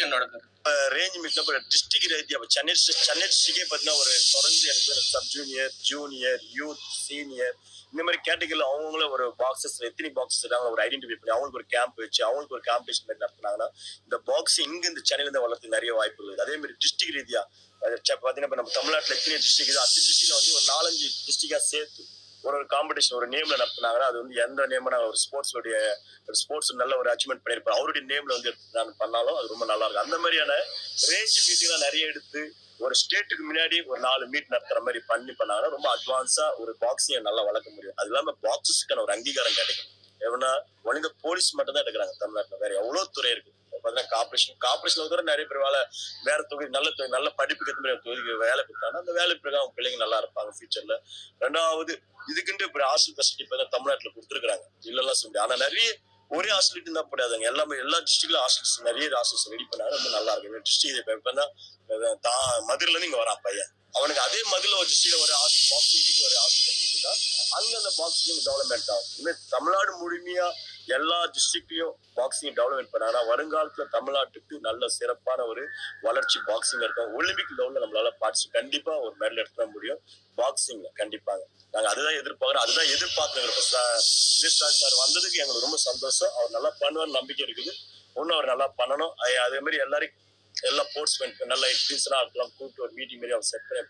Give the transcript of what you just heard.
என்னோட ரேஞ்ச் மீட்ல டிஸ்ட்ரிக்ட் ரீதியா சென்னை டிஸ்ட்ரிக்டே பார்த்தீங்கன்னா ஒரு தொடர்ந்து எனக்கு sub junior junior youth senior இந்த மாதிரி கேட்டகரியில் அவங்கள ஒரு பாக்ஸஸ் எத்தனை பாக்ஸஸ் இருக்காங்க ஒரு ஐடென்டிஃபை பண்ணி அவங்களுக்கு ஒரு கேம்ப் வச்சு அவங்களுக்கு ஒரு காம்படிஷன் மாதிரி நடத்தினாங்கன்னா இந்த பாக்ஸ் இங்க இந்த சென்னையில வளர்த்து நிறைய வாய்ப்புகள் இருக்குது. அதே மாதிரி டிஸ்ட்ரிக்ட் ரீதியா பாத்தீங்கன்னா நம்ம தமிழ்நாட்டில் எத்தனை டிஸ்ட்ரிக்ட் அந்த டிஸ்ட்ரிக்ட்ல வந்து ஒரு 4-5 டிஸ்ட்ரிக்டா சேர்த்து ஒரு காம்படிஷன் ஒரு நேம்ல நடத்தினாங்கன்னா அது வந்து எந்த நேம்னா ஒரு ஸ்போர்ட்ஸ் நல்ல ஒரு அச்சீவ்மெண்ட் பண்ணிருப்பாரு அவருடைய நேம்ல வந்து நான் பண்ணாலும் அது ரொம்ப நல்லா இருக்கும். அந்த மாதிரியான ரேஞ்ச் மீட்டிங்லாம் நிறைய எடுத்து ஒரு ஸ்டேட்டுக்கு முன்னாடி ஒரு 4 மீட் நடத்துற மாதிரி பண்ணாங்கன்னா ரொம்ப அட்வான்ஸா ஒரு பாக்ஸிங்கை நல்லா வளர்க்க முடியும். அது இல்லாம பாக்ஸஸ்க்கான ஒரு அங்கீகாரம் கிடைக்கும். எவனா ஒன்லி போலீஸ் மட்டும் தான் எடுக்கிறாங்க தமிழ்நாட்டில், வேற எவ்வளவு துறை இருக்கு. கார்பரேஷன் நிறைய பேர் வேற தொகுதி நல்ல படிப்புக்கு ஏற்ற மாதிரி தொகுதிக்கு வேலை கொடுத்தாங்கன்னா அந்த வேலை பிறகு அவங்க பிள்ளைங்க நல்லா இருப்பாங்க ஃபியூச்சர்ல. ரெண்டாவது இதுக்குன்ட்டு இப்ப ஹாஸ்டல் ஃபெசிலிட்டி இப்ப தமிழ்நாட்டில் கொடுத்துருக்காங்க இல்லைன்னா சொல்ல முடியும். ஆனா நிறைய ஒரே ஹாஸ்டலிட்டி தான் போடாதுங்க. எல்லா டிஸ்ட்ரிக்ட்ல ஹாஸ்டல்ஸ் நிறைய ஹாஸ்டல்ஸ் ரெடி பண்ணாங்க ரொம்ப நல்லா இருக்கு. டிஸ்ட்ரிக்ட் இப்ப மதுரைல இருந்து இங்க வரான் பையன் அவனுக்கு அதே மதுரைல ஒரு டிஸ்ட்ரிக்ட்ல ஒரு ஹாஸ்டல் பாக்ஸிங் ஒரு ஹாஸ்டல் அங்க அந்த பாக்ஸிங் டெவலப்மெண்ட் ஆகும். இன்னும் தமிழ்நாடு முழுமையா எல்லா டிஸ்ட்ரிக்ட்லயும் பாக்ஸிங் டெவலப்மெண்ட் பண்ணாங்கன்னா வருங்காலத்துல தமிழ்நாட்டுக்கு நல்ல சிறப்பான ஒரு வளர்ச்சி பாக்ஸிங் இருக்கும். ஒலிம்பிக் லெவல்ல நம்மளால கண்டிப்பா ஒரு மெடல் எடுத்துட முடியும் பாக்ஸிங்ல. கண்டிப்பாங்க நாங்க அதுதான் எதிர்பார்க்கிறோம். சார் வந்ததுக்கு எங்களுக்கு ரொம்ப சந்தோஷம். அவர் நல்லா பண்ணுவார் நம்பிக்கை இருக்குது. இன்னும் அவர் நல்லா பண்ணணும். அதே மாதிரி எல்லா ஸ்போர்ட்ஸ்மேன் நல்ல எக்ஸ்பீரியன்ஸ்லாம் இருக்கலாம் கூப்பிட்டு ஒரு மீட்டிங் மாதிரி அவர் செட் பண்ணி